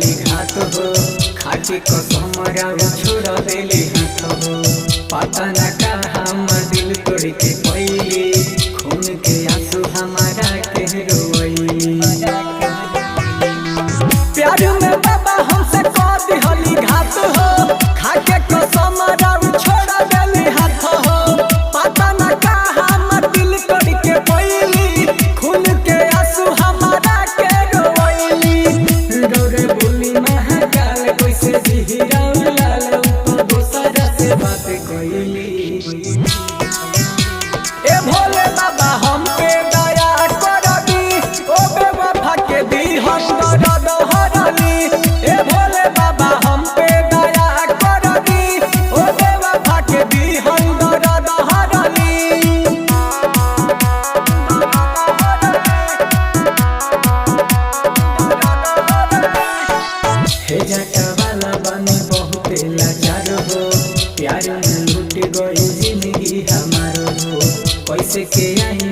दिहली घात हो, खाटी कसम छोड़ देली हाथ हो। पता न कहा हमर दिल तोड़ के पैली, खून के आंसू हमारा के रोइली। प्यार में बाबा हमसे कह दिहली घात हो, खाके कसम छोड़ देली हाथ हो। पता न कहा हमर दिल तोड़ के पैली, खून के आंसू हमारा के रोइली। डोरे बोली महाकाल कैसे जिहिराऊ लाल, ऊपर दोसरा से बात कइली। ए भोले बाबा हम पे दया कर दी, ओ बेवफा के दी हम दर्द हरली। ए भोले बाबा हम पे दया कर दी, ओ बेवफा के दी हम दर्द हरली। हे जाटा वाला बने बहुते लाचार हो, प्यार में लूट गई जिंदगी हमारो हो। कैसे के आई